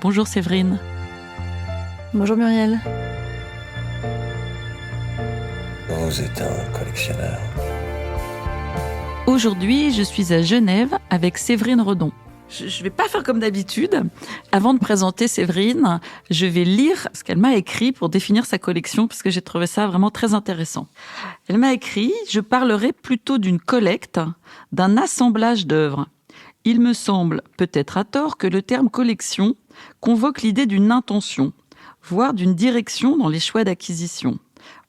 Bonjour Séverine. Bonjour Muriel. Vous êtes un collectionneur. Aujourd'hui, je suis à Genève avec Séverine Redon. Je ne vais pas faire comme d'habitude. Avant de présenter Séverine, je vais lire ce qu'elle m'a écrit pour définir sa collection, parce que j'ai trouvé ça vraiment très intéressant. Elle m'a écrit « Je parlerai plutôt d'une collecte, d'un assemblage d'œuvres. Il me semble, peut-être à tort, que le terme collection convoque l'idée d'une intention, voire d'une direction dans les choix d'acquisition.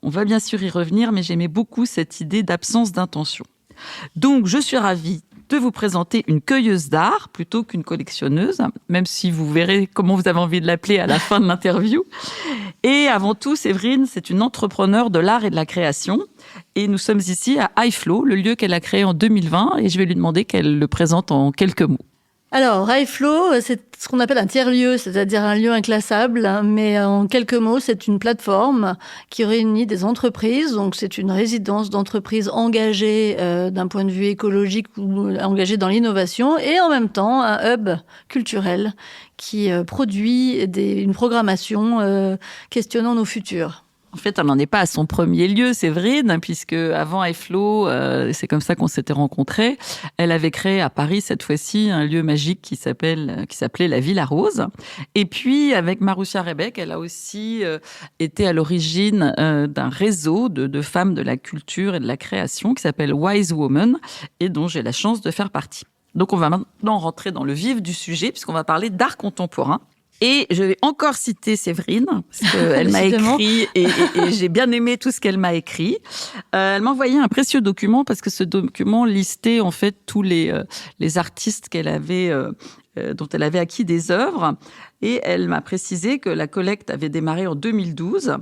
On va bien sûr y revenir, mais j'aimais beaucoup cette idée d'absence d'intention. Donc, je suis ravie de vous présenter une cueilleuse d'art plutôt qu'une collectionneuse, même si vous verrez comment vous avez envie de l'appeler à la fin de l'interview. Et avant tout, Séverine, c'est une entrepreneure de l'art et de la création. Et nous sommes ici à iFlow, le lieu qu'elle a créé en 2020, et je vais lui demander qu'elle le présente en quelques mots. Alors, iFlow, c'est ce qu'on appelle un tiers-lieu, c'est-à-dire un lieu inclassable, mais en quelques mots, c'est une plateforme qui réunit des entreprises. Donc, c'est une résidence d'entreprises engagées d'un point de vue écologique ou engagées dans l'innovation, et en même temps, un hub culturel qui produit une programmation questionnant nos futurs. En fait, elle n'en est pas à son premier lieu, Séverine, puisque avant iFlow, c'est comme ça qu'on s'était rencontrés. Elle avait créé à Paris, cette fois-ci, un lieu magique qui s'appelait la Villa Rose. Et puis, avec Marussia Rebec, elle a aussi été à l'origine d'un réseau de femmes de la culture et de la création qui s'appelle Wise Woman et dont j'ai la chance de faire partie. Donc, on va maintenant rentrer dans le vif du sujet, puisqu'on va parler d'art contemporain. Et je vais encore citer Séverine, parce qu'elle m'a écrit, et j'ai bien aimé tout ce qu'elle m'a écrit. Elle m'a envoyé un précieux document, parce que ce document listait en fait tous les artistes dont elle avait acquis des œuvres. Et elle m'a précisé que la collecte avait démarré en 2012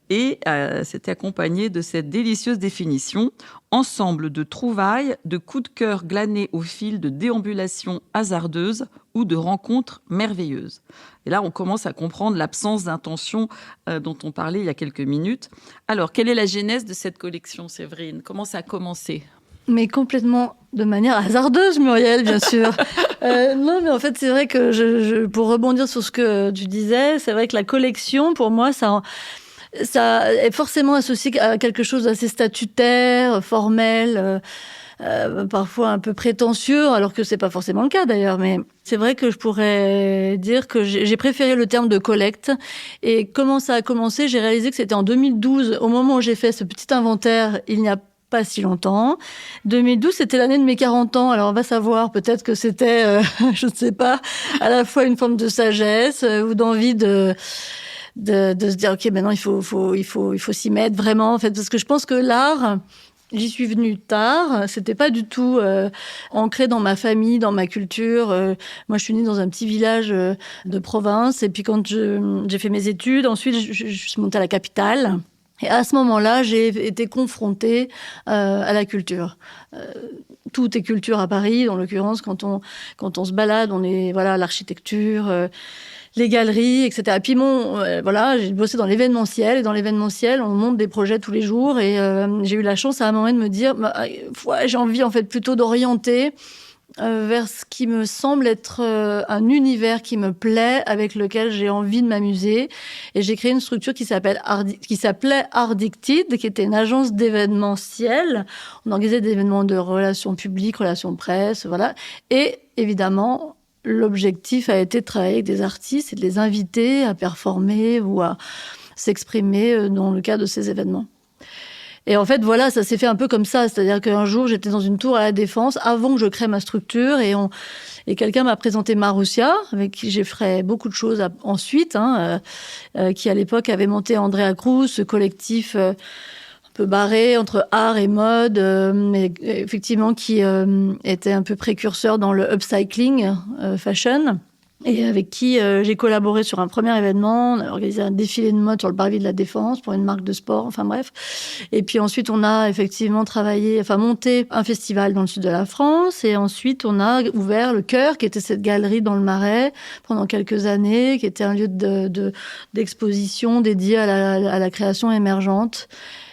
et s'était accompagnée de cette délicieuse définition « Ensemble de trouvailles, de coups de cœur glanés au fil de déambulations hasardeuses ou de rencontres merveilleuses ». Et là, on commence à comprendre l'absence d'intention dont on parlait il y a quelques minutes. Alors, quelle est la genèse de cette collection, Séverine ? Comment ça a commencé ? Mais complètement de manière hasardeuse, Muriel, bien sûr. Non, mais en fait, c'est vrai que pour rebondir sur ce que tu disais, c'est vrai que la collection, pour moi, ça est forcément associé à quelque chose d'assez statutaire, formel, parfois un peu prétentieux, alors que c'est pas forcément le cas d'ailleurs. Mais c'est vrai que je pourrais dire que j'ai préféré le terme de collecte. Et comment ça a commencé ? J'ai réalisé que c'était en 2012, au moment où j'ai fait ce petit inventaire, il n'y a pas si longtemps. 2012, c'était l'année de mes 40 ans. Alors, on va savoir, peut-être que c'était, je ne sais pas, à la fois une forme de sagesse ou d'envie de se dire, OK, maintenant, il faut s'y mettre vraiment, en fait. Parce que je pense que l'art, j'y suis venue tard. C'était pas du tout ancré dans ma famille, dans ma culture. Moi, je suis née dans un petit village de province. Et puis, quand j'ai fait mes études, ensuite, je suis montée à la capitale. Et à ce moment-là, j'ai été confrontée à la culture. Tout est culture à Paris, en l'occurrence, quand on se balade, on est l'architecture, les galeries, etc. Et puis j'ai bossé dans l'événementiel, et dans l'événementiel, on monte des projets tous les jours, et j'ai eu la chance à un moment de me dire, j'ai envie en fait plutôt d'orienter vers ce qui me semble être un univers qui me plaît, avec lequel j'ai envie de m'amuser. Et j'ai créé une structure qui s'appelait Ardicted, qui était une agence d'événementiel. On organisait des événements de relations publiques, relations presse, voilà. Et évidemment, l'objectif a été de travailler avec des artistes et de les inviter à performer ou à s'exprimer dans le cadre de ces événements. Et en fait, voilà, ça s'est fait un peu comme ça. C'est-à-dire qu'un jour, j'étais dans une tour à la Défense, avant que je crée ma structure, et quelqu'un m'a présenté Marussia, avec qui j'ai fait beaucoup de choses ensuite, qui à l'époque avait monté Andrea Cruz, ce collectif un peu barré entre art et mode, mais effectivement qui était un peu précurseur dans le upcycling fashion. Et avec qui j'ai collaboré sur un premier événement. On a organisé un défilé de mode sur le parvis de la Défense pour une marque de sport, enfin bref. Et puis ensuite, on a effectivement monté un festival dans le sud de la France. Et ensuite, on a ouvert le Cœur, qui était cette galerie dans le Marais pendant quelques années, qui était un lieu d'exposition dédié à la création émergente.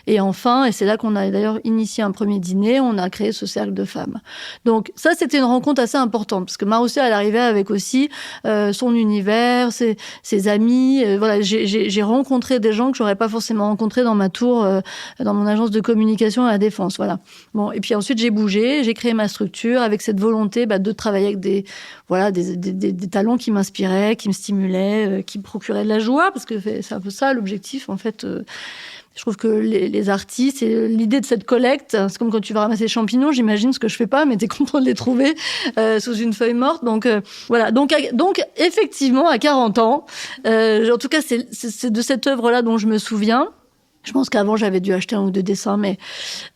Et enfin, et c'est là qu'on a d'ailleurs initié un premier dîner, on a créé ce cercle de femmes. Donc ça, c'était une rencontre assez importante, parce que Maroussia, elle arrivait avec aussi son univers, ses amis. Voilà, j'ai rencontré des gens que j'aurais pas forcément rencontrés dans ma tour, dans mon agence de communication à la Défense. Voilà. Bon, et puis ensuite, j'ai bougé, j'ai créé ma structure avec cette volonté de travailler avec des talents qui m'inspiraient, qui me stimulaient, qui me procuraient de la joie, parce que c'est un peu ça l'objectif, en fait. Je trouve que les artistes, et l'idée de cette collecte, c'est comme quand tu vas ramasser des champignons, j'imagine ce que je fais pas, mais t'es content de les trouver sous une feuille morte. Donc voilà. Donc effectivement, à 40 ans, en tout cas, c'est de cette œuvre-là dont je me souviens. Je pense qu'avant, j'avais dû acheter 1 ou 2 dessins, mais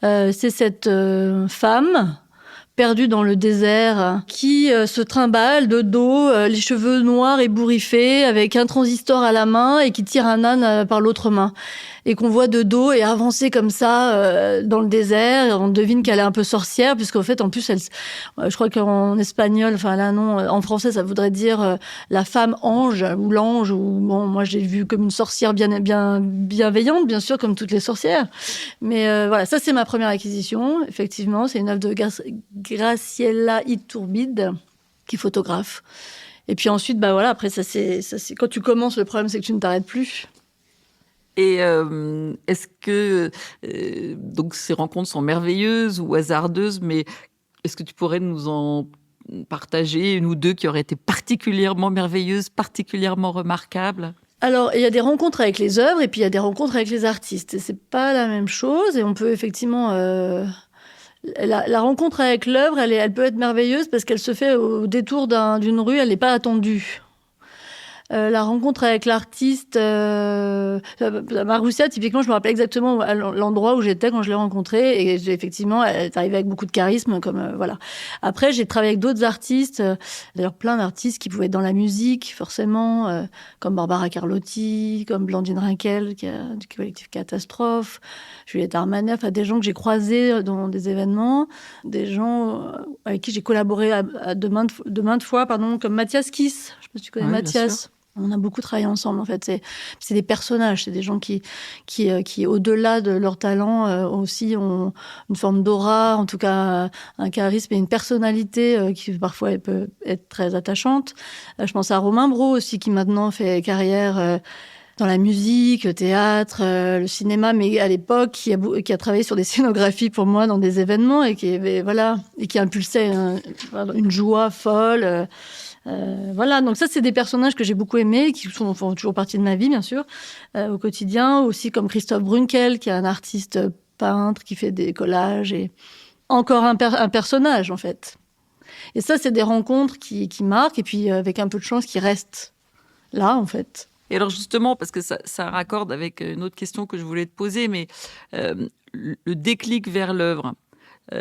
c'est cette femme perdue dans le désert, qui se trimballe de dos, les cheveux noirs ébouriffés, avec un transistor à la main et qui tire un âne par l'autre main. Et qu'on voit de dos et avancer comme ça dans le désert. Et on devine qu'elle est un peu sorcière, puisqu'en fait, en plus, je crois qu'en espagnol, enfin là non, en français, ça voudrait dire la femme ange ou l'ange. Ou bon, moi, j'ai vu comme une sorcière bien bienveillante, bien sûr, comme toutes les sorcières. Mais voilà, ça c'est ma première acquisition. Effectivement, c'est une œuvre de Graciela Iturbide, qui est photographe. Et puis ensuite, voilà, après ça c'est quand tu commences, le problème c'est que tu ne t'arrêtes plus. Et est-ce que donc ces rencontres sont merveilleuses ou hasardeuses, mais est-ce que tu pourrais nous en partager 1 ou 2 qui auraient été particulièrement merveilleuses, particulièrement remarquables ? Alors, il y a des rencontres avec les œuvres et puis il y a des rencontres avec les artistes. Et c'est pas la même chose. Et on peut effectivement... La rencontre avec l'œuvre, elle peut être merveilleuse parce qu'elle se fait au détour d'une rue, elle n'est pas attendue. La rencontre avec l'artiste, Maroussia, typiquement, je me rappelle exactement l'endroit où j'étais quand je l'ai rencontrée. Et effectivement, elle est arrivée avec beaucoup de charisme. Voilà. Après, j'ai travaillé avec d'autres artistes, d'ailleurs plein d'artistes qui pouvaient être dans la musique, forcément, comme Barbara Carlotti, comme Blandine Rinkel, du collectif Catastrophe, Juliette Armanet, enfin, des gens que j'ai croisés dans des événements, des gens avec qui j'ai collaboré de maintes fois, comme Mathias Kiss. Je sais pas si tu connais Mathias. On a beaucoup travaillé ensemble, en fait. C'est des personnages, c'est des gens qui au-delà de leur talent, aussi ont une forme d'aura, en tout cas un charisme et une personnalité qui parfois peut être très attachante. Je pense à Romain Brault aussi, qui maintenant fait carrière dans la musique, le théâtre, le cinéma, mais à l'époque, qui a travaillé sur des scénographies pour moi dans des événements et qui impulsait une joie folle. Voilà, donc ça, c'est des personnages que j'ai beaucoup aimés, qui font toujours partie de ma vie, bien sûr, au quotidien. Aussi comme Christophe Brunkel, qui est un artiste peintre, qui fait des collages, et encore un personnage, en fait. Et ça, c'est des rencontres qui marquent, et puis avec un peu de chance, qui restent là, en fait. Et alors justement, parce que ça raccorde avec une autre question que je voulais te poser, mais le déclic vers l'œuvre,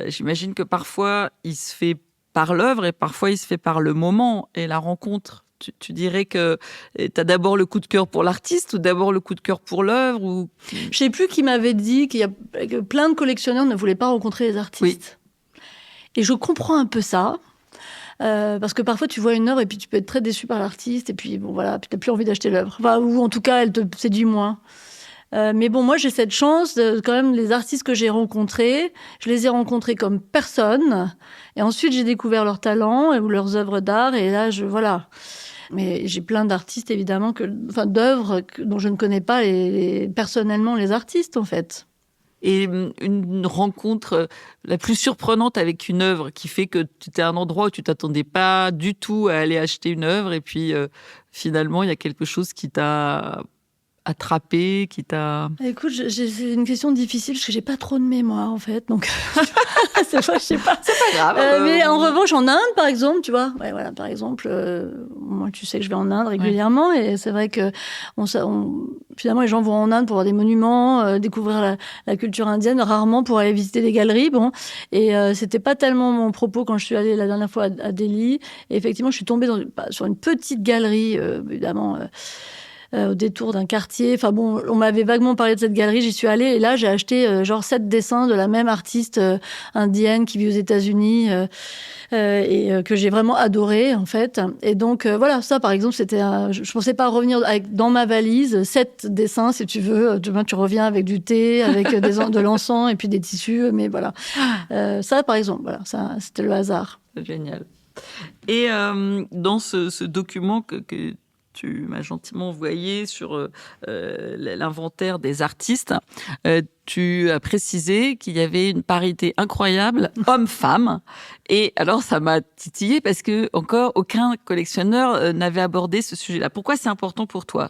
j'imagine que parfois, il se fait par l'œuvre et parfois il se fait par le moment et la rencontre. Tu dirais que tu as d'abord le coup de cœur pour l'artiste ou d'abord le coup de cœur pour l'œuvre ou... Je sais plus qui m'avait dit que plein de collectionneurs ne voulaient pas rencontrer les artistes. Oui. Et je comprends un peu ça. Parce que parfois tu vois une œuvre et puis tu peux être très déçu par l'artiste et puis bon voilà, tu n'as plus envie d'acheter l'œuvre. Enfin, ou en tout cas, elle te séduit moins. Mais bon, moi j'ai cette chance, quand même, les artistes que j'ai rencontrés, je les ai rencontrés comme personne. Et ensuite, j'ai découvert leurs talents ou leurs œuvres d'art. Et là, voilà. Mais j'ai plein d'artistes, évidemment, d'œuvres dont je ne connais pas personnellement les artistes, en fait. Et une rencontre la plus surprenante avec une œuvre qui fait que tu étais à un endroit où tu t'attendais pas du tout à aller acheter une œuvre et puis finalement, il y a quelque chose qui t'a attrapé, qui t'a... Écoute, c'est une question difficile parce que j'ai pas trop de mémoire en fait, donc c'est pas, je sais pas. C'est pas grave. Mais en revanche, en Inde, par exemple, tu vois, ouais, voilà, par exemple, moi, tu sais que je vais en Inde régulièrement et c'est vrai que finalement, les gens vont en Inde pour voir des monuments, découvrir la culture indienne, rarement pour aller visiter des galeries. Bon, et c'était pas tellement mon propos quand je suis allée la dernière fois à Delhi. Et effectivement, je suis tombée sur une petite galerie, évidemment. au détour d'un quartier. Enfin bon, on m'avait vaguement parlé de cette galerie, j'y suis allée et là j'ai acheté genre 7 dessins de la même artiste indienne qui vit aux États-Unis et que j'ai vraiment adoré en fait. Et donc voilà, ça par exemple, je pensais pas revenir dans ma valise 7 dessins si tu veux. Demain tu reviens avec du thé, avec de l'encens et puis des tissus, mais voilà. Ça par exemple, voilà, ça c'était le hasard. Génial. Et dans ce document que tu m'as gentiment envoyé sur l'inventaire des artistes, tu as précisé qu'il y avait une parité incroyable homme-femme. Et alors, ça m'a titillé parce que encore aucun collectionneur n'avait abordé ce sujet-là. Pourquoi c'est important pour toi ?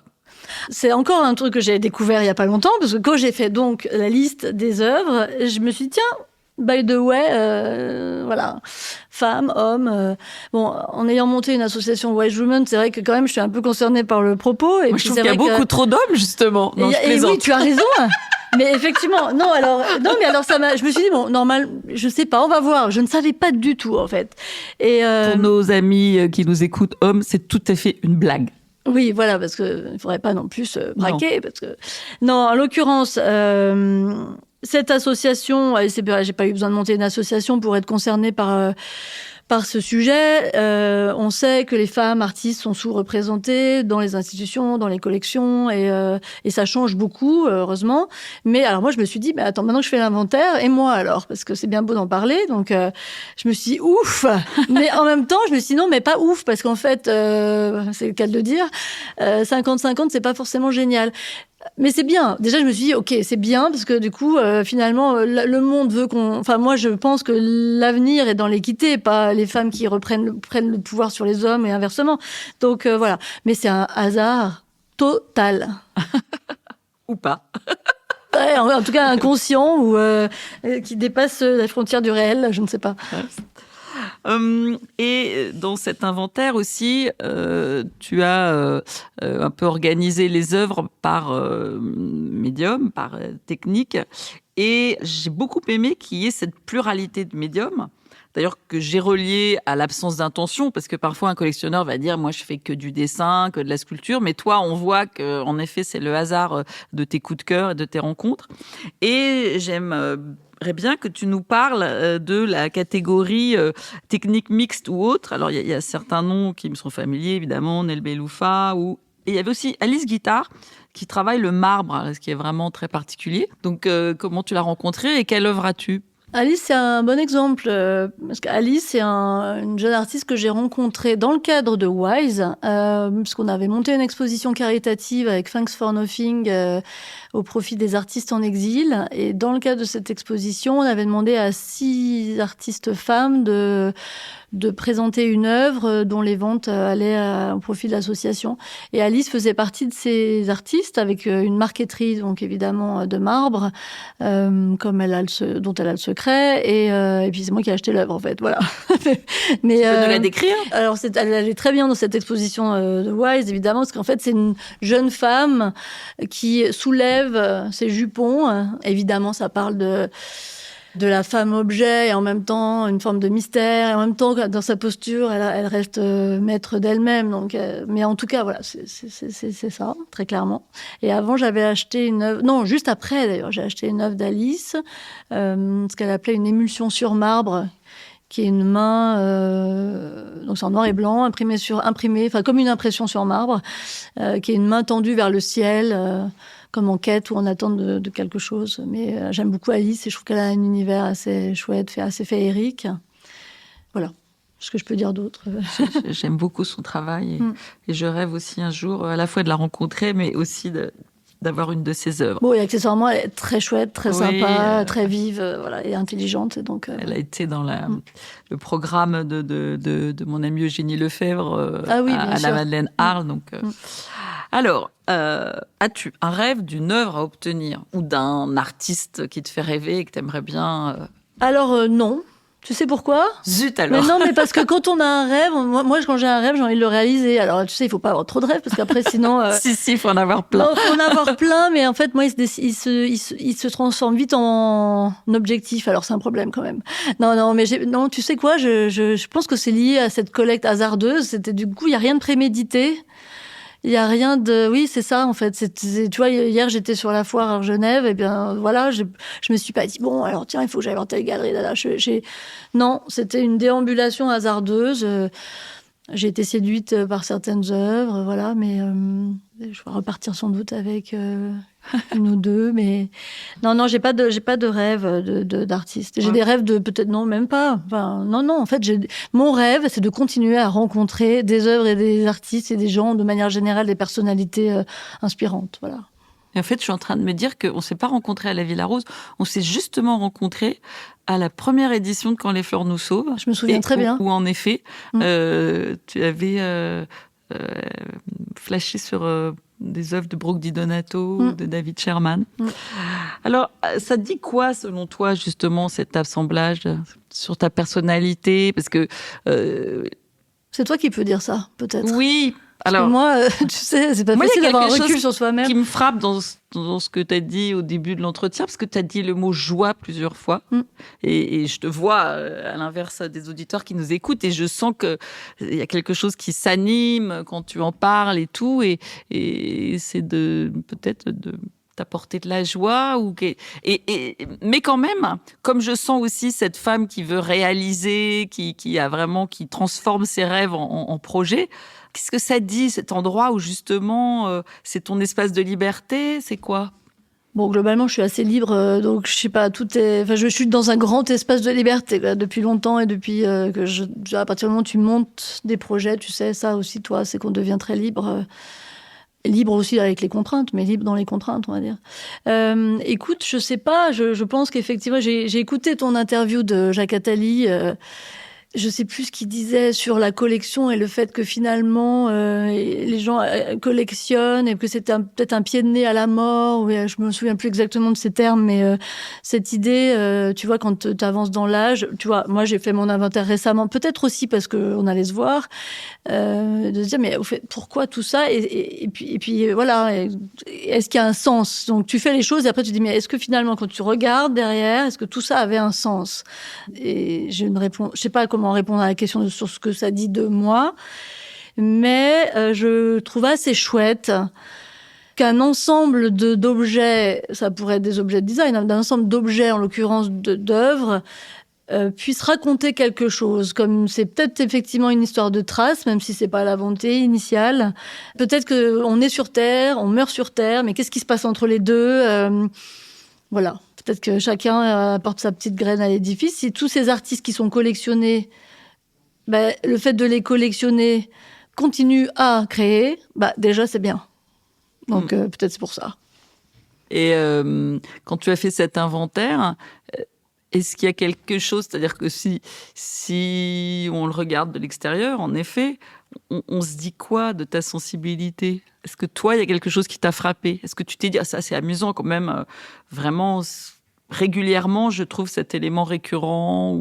C'est encore un truc que j'ai découvert il y a pas longtemps, parce que quand j'ai fait donc la liste des œuvres, je me suis dit, tiens, by the way, voilà, femmes, hommes. Bon, en ayant monté une association Wise Women, c'est vrai que quand même, je suis un peu concernée par le propos. Et moi, puis, je trouve qu'il y a beaucoup trop d'hommes, justement. Non, et oui, tu as raison. Mais effectivement, non, mais alors je me suis dit, bon, normal, je sais pas, on va voir. Je ne savais pas du tout, en fait. Et, pour nos amis qui nous écoutent, hommes, c'est tout à fait une blague. Oui, voilà, parce que il faudrait pas non plus se braquer, parce que non, en l'occurrence, cette association, j'ai pas eu besoin de monter une association pour être concernée par ce sujet. On sait que les femmes artistes sont sous-représentées dans les institutions, dans les collections, et ça change beaucoup, heureusement. Mais alors moi, je me suis dit, mais attends, maintenant que je fais l'inventaire, et moi alors, parce que c'est bien beau d'en parler. Donc, je me suis dit, ouf. Mais en même temps, je me suis dit, non, mais pas ouf, parce qu'en fait, c'est le cas de le dire, 50-50, c'est pas forcément génial. Mais c'est bien. Déjà, je me suis dit, ok, c'est bien, parce que du coup, finalement, le monde veut qu'on... Enfin, moi, je pense que l'avenir est dans l'équité, pas les femmes qui prennent le pouvoir sur les hommes et inversement. Donc, voilà. Mais c'est un hasard total. Ou pas. Ouais, en tout cas, inconscient ou qui dépasse la frontière du réel, je ne sais pas. Et dans cet inventaire aussi, tu as un peu organisé les œuvres par médium, par technique. Et j'ai beaucoup aimé qu'il y ait cette pluralité de médiums. D'ailleurs, que j'ai relié à l'absence d'intention, parce que parfois un collectionneur va dire, moi je fais que du dessin, que de la sculpture, mais toi on voit que en effet c'est le hasard de tes coups de cœur et de tes rencontres. Et j'aimerais bien que tu nous parles de la catégorie technique mixte ou autre. Alors il y a certains noms qui me sont familiers, évidemment, Nel Beloufa, et il y avait aussi Alice Guitard qui travaille le marbre, ce qui est vraiment très particulier. Donc comment tu l'as rencontrée et quelle œuvre as-tu ? Alice, c'est un bon exemple, parce qu'Alice, c'est une jeune artiste que j'ai rencontrée dans le cadre de Wise, parce qu'on avait monté une exposition caritative avec Thanks for Nothing au profit des artistes en exil. Et dans le cadre de cette exposition, on avait demandé à 6 artistes femmes de présenter une œuvre dont les ventes allaient au profit de l'association. Et Alice faisait partie de ces artistes avec une marqueterie, donc évidemment de marbre, comme dont elle a le secret. Et puis c'est moi qui ai acheté l'œuvre en fait, voilà. Mais, tu peux nous la décrire ? Alors elle allait très bien dans cette exposition de Wise, évidemment, parce qu'en fait c'est une jeune femme qui soulève ses jupons. Évidemment, ça parle de la femme objet et en même temps une forme de mystère, et en même temps dans sa posture elle reste maître d'elle-même, donc mais en tout cas voilà, c'est ça très clairement. Et avant j'avais acheté une œuvre, non juste après d'ailleurs, j'ai acheté une œuvre d'Alice, ce qu'elle appelait une émulsion sur marbre, qui est une main, donc c'est en noir et blanc, imprimé, enfin comme une impression sur marbre, qui est une main tendue vers le ciel, comme en quête ou en attente de quelque chose. Mais j'aime beaucoup Alice et je trouve qu'elle a un univers assez chouette, assez féerique. Voilà, ce que je peux dire d'autre. J'aime beaucoup son travail et je rêve aussi un jour à la fois de la rencontrer, mais aussi d'avoir une de ses œuvres. Bon, et accessoirement, elle est très chouette, très sympa, très vive, voilà, et intelligente. Et donc, elle a été dans le programme de mon amie Eugénie Lefebvre à la Madeleine Arles. Donc, alors, as-tu un rêve d'une œuvre à obtenir ou d'un artiste qui te fait rêver et que tu aimerais bien Alors, non. Tu sais pourquoi ? Zut alors. Mais non, mais parce que quand on a un rêve, moi quand j'ai un rêve, j'ai envie de le réaliser. Alors tu sais, il faut pas avoir trop de rêves parce qu'après sinon. Si, il faut en avoir plein. Il faut en avoir plein, mais en fait, moi, il se transforme vite en objectif. Alors c'est un problème quand même. Non, mais non, tu sais quoi ? Je pense que c'est lié à cette collecte hasardeuse. C'était du coup, il y a rien de prémédité. Il y a rien de... Oui, c'est ça, en fait. Tu vois, hier, j'étais sur la foire à Genève, et bien, voilà, je me suis pas dit, bon, alors, tiens, il faut que j'aille voir telle galerie, là. Non, c'était une déambulation hasardeuse. J'ai été séduite par certaines œuvres, voilà, mais je vais repartir sans doute avec une ou deux, mais non, j'ai pas de rêve d'artiste. J'ai des rêves de peut-être non, même pas. Enfin, non, en fait, mon rêve, c'est de continuer à rencontrer des œuvres et des artistes et des gens, de manière générale, des personnalités inspirantes, voilà. Et en fait, je suis en train de me dire qu'on ne s'est pas rencontrés à la Villa Rose, on s'est justement rencontrés à la première édition de Quand les fleurs nous sauvent. Je me souviens très bien. Où en effet, tu avais flashé sur des œuvres de Brooke Di Donato, de David Sherman. Alors, ça dit quoi, selon toi, justement, cet assemblage sur ta personnalité? Parce que... c'est toi qui peux dire ça, peut-être. Oui. Parce que moi, tu sais, c'est pas facile d'avoir un recul sur soi-même. Qui me frappe dans ce que tu as dit au début de l'entretien, parce que tu as dit le mot joie plusieurs fois. Et je te vois, à l'inverse des auditeurs qui nous écoutent, et je sens qu'il y a quelque chose qui s'anime quand tu en parles et tout. Et c'est peut-être de t'apporter de la joie. Mais quand même, comme je sens aussi cette femme qui veut réaliser, qui transforme ses rêves en projet. Qu'est-ce que ça dit, cet endroit où justement c'est ton espace de liberté? C'est quoi? Bon, globalement, je suis assez libre, donc je sais pas, je suis dans un grand espace de liberté quoi, depuis longtemps, et depuis à partir du moment où tu montes des projets, tu sais, ça aussi, toi, c'est qu'on devient très libre. Libre aussi avec les contraintes, mais libre dans les contraintes, on va dire. Écoute, je sais pas, je pense qu'effectivement, j'ai écouté ton interview de Jacques Attali. Je sais plus ce qu'il disait sur la collection et le fait que finalement les gens collectionnent et que c'était peut-être un pied de nez à la mort. Je me souviens plus exactement de ces termes, mais cette idée, tu vois, quand tu avances dans l'âge, tu vois, moi j'ai fait mon inventaire récemment, peut-être aussi parce qu'on allait se voir, de se dire mais au fait, pourquoi tout ça et puis voilà, est-ce qu'il y a un sens? Donc tu fais les choses et après tu te dis mais est-ce que finalement quand tu regardes derrière, est-ce que tout ça avait un sens? Et je sais pas comment répondre à la question sur ce que ça dit de moi, mais je trouve assez chouette qu'un ensemble d'objets, ça pourrait être des objets de design, d'un ensemble d'objets, en l'occurrence d'œuvres, puisse raconter quelque chose, comme c'est peut-être effectivement une histoire de traces, même si c'est pas la volonté initiale. Peut-être qu'on est sur Terre, on meurt sur Terre, mais qu'est-ce qui se passe entre les deux? Voilà. Peut-être que chacun apporte sa petite graine à l'édifice. Si tous ces artistes qui sont collectionnés, le fait de les collectionner continue à créer, déjà c'est bien. Donc peut-être c'est pour ça. Et quand tu as fait cet inventaire, est-ce qu'il y a quelque chose, c'est-à-dire que si on le regarde de l'extérieur, en effet, on se dit quoi de ta sensibilité? Est-ce que toi, il y a quelque chose qui t'a frappé? Est-ce que tu t'es dit, ça c'est amusant quand même, vraiment, régulièrement, je trouve cet élément récurrent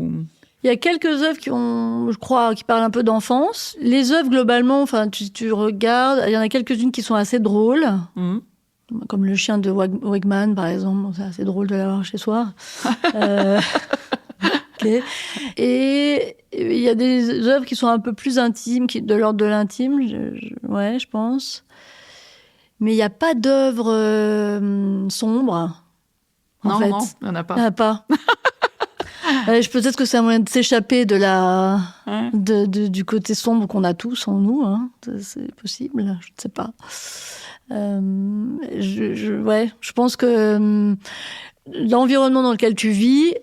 Il y a quelques œuvres qui parlent un peu d'enfance. Les œuvres, globalement, enfin, tu regardes, il y en a quelques-unes qui sont assez drôles. Comme le chien de Wegman, par exemple. C'est assez drôle de l'avoir chez soi. Okay. Et il y a des œuvres qui sont un peu plus intimes, de l'ordre de l'intime, je pense. Mais il n'y a pas d'œuvre sombre. Non, il n'y en a pas. Il n'y en a pas. Peut-être que c'est un moyen de s'échapper du côté sombre qu'on a tous en nous. Hein. C'est possible, je ne sais pas. Je pense que l'environnement dans lequel tu vis,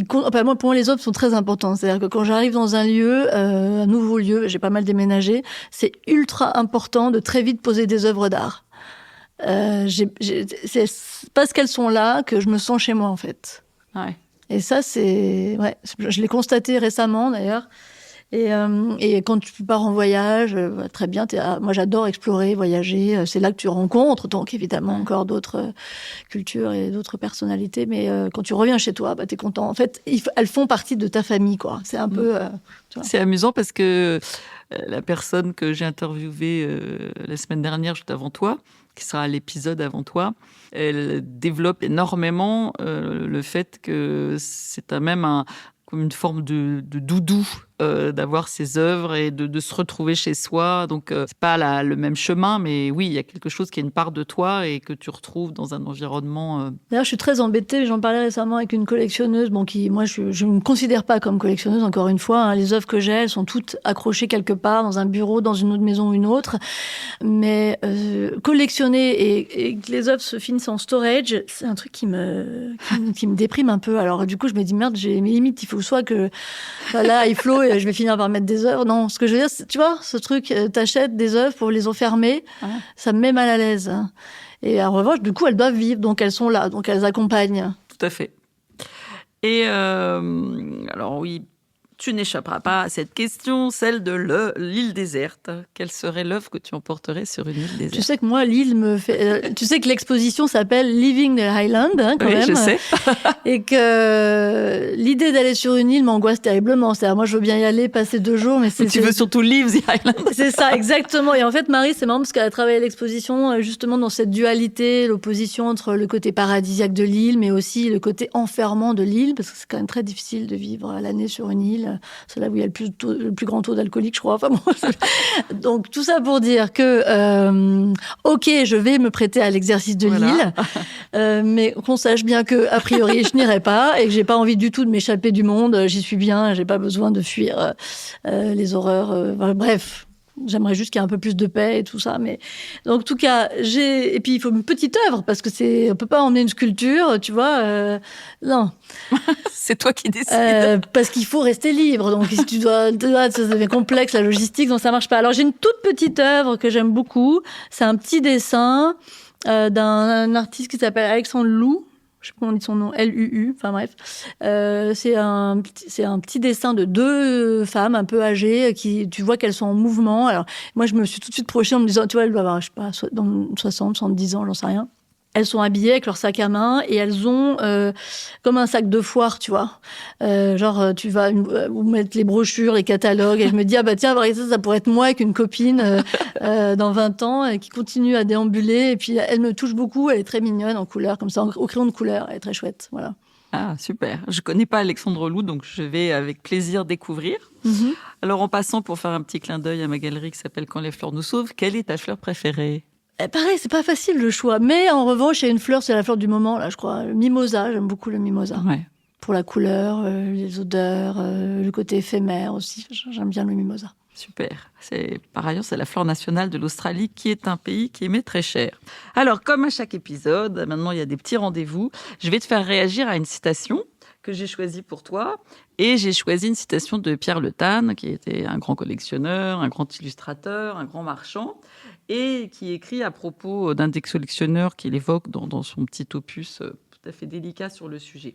pour moi, les œuvres sont très importantes. C'est-à-dire que quand j'arrive dans un lieu, un nouveau lieu, j'ai pas mal déménagé, c'est ultra important de très vite poser des œuvres d'art. C'est parce qu'elles sont là que je me sens chez moi, en fait. Ouais. Et ça, je l'ai constaté récemment, d'ailleurs. Et quand tu pars en voyage, très bien. Moi, j'adore explorer, voyager. C'est là que tu rencontres, donc évidemment, encore d'autres cultures et d'autres personnalités. Mais quand tu reviens chez toi, t'es content. En fait, elles font partie de ta famille, quoi. C'est un peu... tu vois. C'est amusant parce que la personne que j'ai interviewée la semaine dernière, juste avant toi, qui sera à l'épisode avant toi, elle développe énormément le fait que c'est même comme une forme de doudou d'avoir ces œuvres et de se retrouver chez soi. Donc, c'est pas le même chemin, mais oui, il y a quelque chose qui est une part de toi et que tu retrouves dans un environnement. D'ailleurs, je suis très embêtée. J'en parlais récemment avec une collectionneuse, moi, je ne me considère pas comme collectionneuse, encore une fois. Hein. Les œuvres que j'ai, elles sont toutes accrochées quelque part, dans un bureau, dans une autre maison ou une autre. Mais collectionner et que les œuvres se finissent en storage, c'est un truc qui me déprime un peu. Alors, du coup, je me dis, merde, j'ai mes limites. Il faut soit que là, il flow et je vais finir par mettre des œuvres. Non, ce que je veux dire, c'est, tu vois, ce truc, t'achètes des œuvres pour les enfermer, ça me met mal à l'aise. Et en revanche, du coup, elles doivent vivre, donc elles sont là, donc elles accompagnent. Tout à fait. Et alors oui, tu n'échapperas pas à cette question, celle de l'île déserte. Quelle serait l'œuvre que tu emporterais sur une île déserte? Tu sais que moi, l'île me fait... tu sais que l'exposition s'appelle Living the Highland, hein, quand même. Oui, je sais. Et que l'idée d'aller sur une île m'angoisse terriblement. C'est-à-dire, moi, je veux bien y aller, passer 2 jours, mais tu veux surtout live the Highland. C'est ça, exactement. Et en fait, Marie, c'est marrant parce qu'elle a travaillé l'exposition justement dans cette dualité, l'opposition entre le côté paradisiaque de l'île, mais aussi le côté enfermant de l'île, parce que c'est quand même très difficile de vivre l'année sur une île. C'est là où il y a le plus grand taux d'alcoolique, je crois. Enfin, bon, donc, tout ça pour dire que, ok, je vais me prêter à l'exercice de l'île, mais qu'on sache bien que, a priori, je n'irai pas et que j'ai pas envie du tout de m'échapper du monde. J'y suis bien, j'ai pas besoin de fuir les horreurs. Bref. J'aimerais juste qu'il y ait un peu plus de paix et tout ça. Mais donc, en tout cas, et puis il faut une petite œuvre parce que on peut pas emmener une sculpture, tu vois. Non. C'est toi qui décides. Parce qu'il faut rester libre. Donc, si ça devient complexe la logistique, donc ça marche pas. Alors, j'ai une toute petite œuvre que j'aime beaucoup. C'est un petit dessin d'un artiste qui s'appelle Alexandre Lou. Je sais pas comment on dit son nom, L-U-U, enfin bref. C'est un petit dessin de 2 femmes un peu âgées qui, tu vois qu'elles sont en mouvement. Alors, moi, je me suis tout de suite projetée en me disant, tu vois, elles doivent avoir, je sais pas, dans 60, 70 ans, j'en sais rien. Elles sont habillées avec leur sac à main et elles ont comme un sac de foire, tu vois. Tu vas où mettre les brochures, les catalogues. Et je me dis, ah bah tiens, ça pourrait être moi avec une copine dans 20 ans qui continue à déambuler. Et puis, elle me touche beaucoup. Elle est très mignonne en couleur, comme ça, au crayon de couleur. Elle est très chouette, voilà. Ah, super. Je connais pas Alexandre Lou, donc je vais avec plaisir découvrir. Mm-hmm. Alors, en passant, pour faire un petit clin d'œil à ma galerie qui s'appelle Quand les fleurs nous sauvent, quelle est ta fleur préférée? Pareil, c'est pas facile le choix. Mais en revanche, il y a une fleur, c'est la fleur du moment, là, je crois. Le mimosa, j'aime beaucoup le mimosa. Ouais. Pour la couleur, les odeurs, le côté éphémère aussi. J'aime bien le mimosa. Super. Par ailleurs, c'est la fleur nationale de l'Australie, qui est un pays qui émet très cher. Alors, comme à chaque épisode, maintenant, il y a des petits rendez-vous. Je vais te faire réagir à une citation que j'ai choisie pour toi. Et j'ai choisi une citation de Pierre Le Tan, qui était un grand collectionneur, un grand illustrateur, un grand marchand, et qui écrit à propos d'un des collectionneurs qu'il évoque dans son petit opus tout à fait délicat sur le sujet.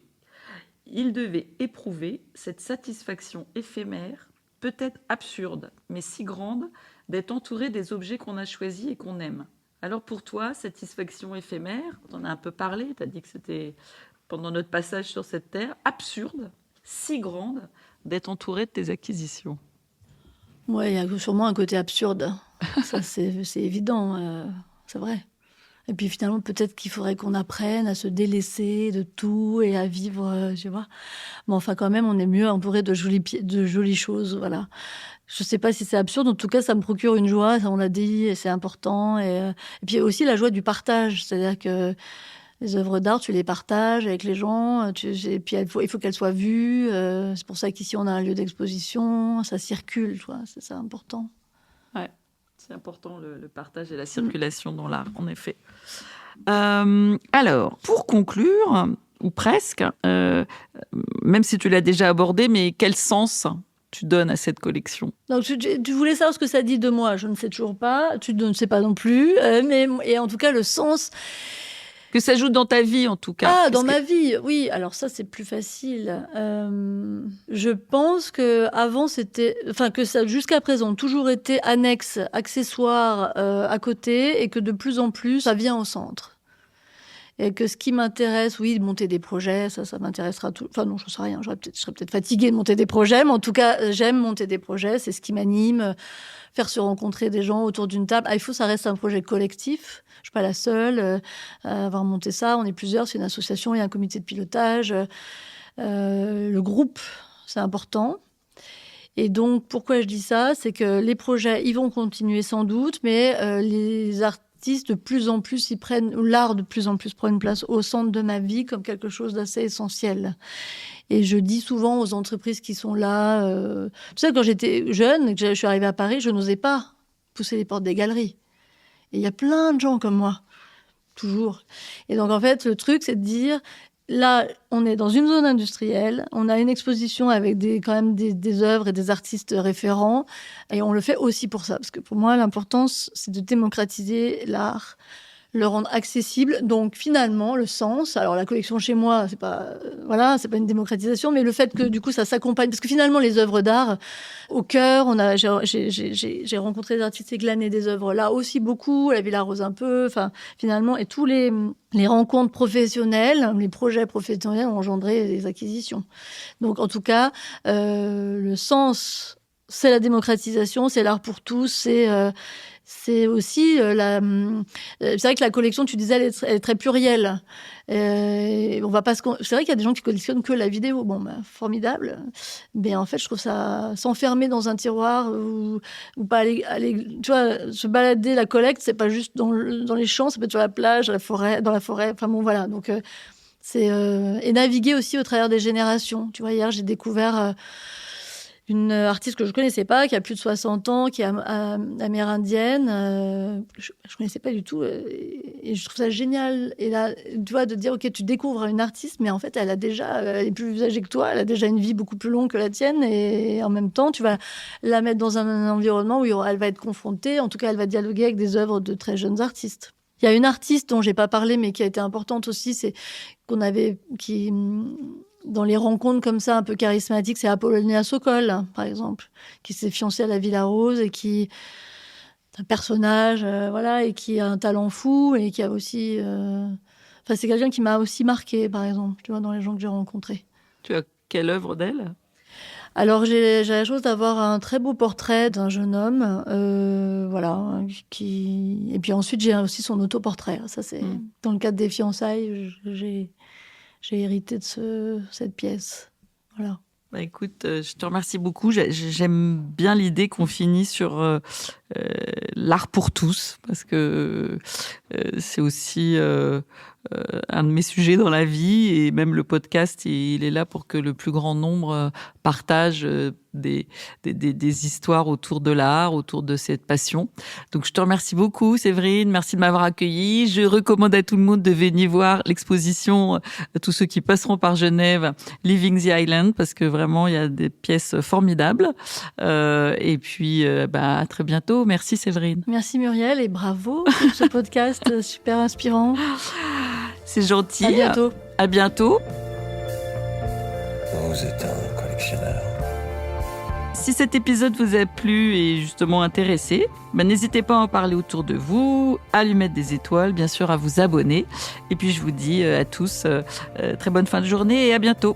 Il devait éprouver cette satisfaction éphémère, peut-être absurde, mais si grande, d'être entouré des objets qu'on a choisis et qu'on aime. Alors pour toi, satisfaction éphémère, on en a un peu parlé, tu as dit que c'était pendant notre passage sur cette terre, absurde, si grande, d'être entouré de tes acquisitions. Oui, il y a sûrement un côté absurde. Ça, c'est évident, c'est vrai. Et puis finalement, peut-être qu'il faudrait qu'on apprenne à se délaisser de tout et à vivre, tu vois. Mais enfin, quand même, on est mieux entouré de jolies choses, voilà. Je ne sais pas si c'est absurde, en tout cas, ça me procure une joie, ça on l'a dit, et c'est important. Et puis aussi la joie du partage, c'est-à-dire que les œuvres d'art, tu les partages avec les gens, et puis il faut qu'elles soient vues. C'est pour ça qu'ici, on a un lieu d'exposition, ça circule, tu vois, c'est ça important. Ouais. C'est important, le partage et la circulation dans l'art, en effet. Alors, pour conclure, ou presque, même si tu l'as déjà abordé, mais quel sens tu donnes à cette collection? Donc, tu voulais savoir ce que ça dit de moi. Je ne sais toujours pas. Tu ne sais pas non plus. Et en tout cas, le sens... Que ça joue dans ta vie, en tout cas. Ah, dans ma vie, oui. Alors ça, c'est plus facile. Je pense que avant, que ça, jusqu'à présent, toujours été annexe, accessoire à côté, et que de plus en plus, ça vient au centre. Et que ce qui m'intéresse, oui, de monter des projets, ça m'intéressera tout. Enfin non, je ne sais rien. Je serais peut-être fatiguée de monter des projets, mais en tout cas, j'aime monter des projets. C'est ce qui m'anime. Faire se rencontrer des gens autour d'une table. Il faut que ça reste un projet collectif. Je ne suis pas la seule à avoir monté ça. On est plusieurs, c'est une association, il y a un comité de pilotage. Le groupe, c'est important. Et donc, pourquoi je dis ça ? C'est que les projets, ils vont continuer sans doute, mais les artistes, de plus en plus, l'art de plus en plus prend une place au centre de ma vie comme quelque chose d'assez essentiel. Et je dis souvent aux entreprises qui sont là, tu sais, quand j'étais jeune et que je suis arrivée à Paris, je n'osais pas pousser les portes des galeries. Et il y a plein de gens comme moi, toujours. Et donc, en fait, le truc, c'est de dire, là, on est dans une zone industrielle, on a une exposition avec quand même des œuvres et des artistes référents, et on le fait aussi pour ça. Parce que pour moi, l'importance, c'est de démocratiser l'art, le rendre accessible. Donc, finalement, le sens, alors la collection chez moi, c'est pas une démocratisation, mais le fait que, du coup, ça s'accompagne, parce que finalement, les œuvres d'art, au cœur, j'ai rencontré des artistes et glané des œuvres là aussi beaucoup, la Villa Rose un peu, enfin, finalement, et tous les rencontres professionnelles, les projets professionnels ont engendré des acquisitions. Donc, en tout cas, le sens, c'est la démocratisation, c'est l'art pour tous, c'est aussi c'est vrai que la collection, tu disais, elle est très plurielle. On va pas c'est vrai qu'il y a des gens qui collectionnent que la vidéo. Bon, formidable. Mais en fait, je trouve ça s'enfermer dans un tiroir ou pas aller, tu vois, se balader la collecte, c'est pas juste dans les champs, ça peut être sur la plage, dans la forêt. Enfin bon, voilà. Donc et naviguer aussi au travers des générations. Tu vois, hier, j'ai découvert une artiste que je ne connaissais pas, qui a plus de 60 ans, qui est amérindienne. Je ne connaissais pas du tout. Et je trouve ça génial. Et là, tu vois, de dire, OK, tu découvres une artiste, mais en fait, elle est plus âgée que toi, elle a déjà une vie beaucoup plus longue que la tienne. Et en même temps, tu vas la mettre dans un environnement où elle va être confrontée. En tout cas, elle va dialoguer avec des œuvres de très jeunes artistes. Il y a une artiste dont je n'ai pas parlé, mais qui a été importante aussi, dans les rencontres comme ça, un peu charismatiques, c'est Apollonia Sokol, par exemple, qui s'est fiancée à la Villa Rose et qui est un personnage, et qui a un talent fou et qui a aussi... c'est quelqu'un qui m'a aussi marqué, par exemple, tu vois, dans les gens que j'ai rencontrés. Tu as quelle œuvre d'elle ? Alors, j'ai la chance d'avoir un très beau portrait d'un jeune homme, et puis ensuite, j'ai aussi son autoportrait. Ça, c'est dans le cadre des fiançailles, j'ai hérité de cette pièce. Voilà. Bah écoute, je te remercie beaucoup. J'aime bien l'idée qu'on finisse sur l'art pour tous, parce que c'est aussi un de mes sujets dans la vie, et même le podcast, il est là pour que le plus grand nombre partage des histoires autour de l'art, autour de cette passion. Donc je te remercie beaucoup, Séverine, merci de m'avoir accueillie. Je recommande à tout le monde de venir voir l'exposition, tous ceux qui passeront par Genève, Living the Island, parce que vraiment il y a des pièces formidables. Et puis à très bientôt. Merci Séverine. Merci Muriel, et bravo pour ce podcast super inspirant. C'est gentil. À bientôt. À bientôt. Vous êtes un collectionneur. Si cet épisode vous a plu et justement intéressé, n'hésitez pas à en parler autour de vous, à lui mettre des étoiles, bien sûr à vous abonner. Et puis je vous dis à tous très bonne fin de journée et à bientôt.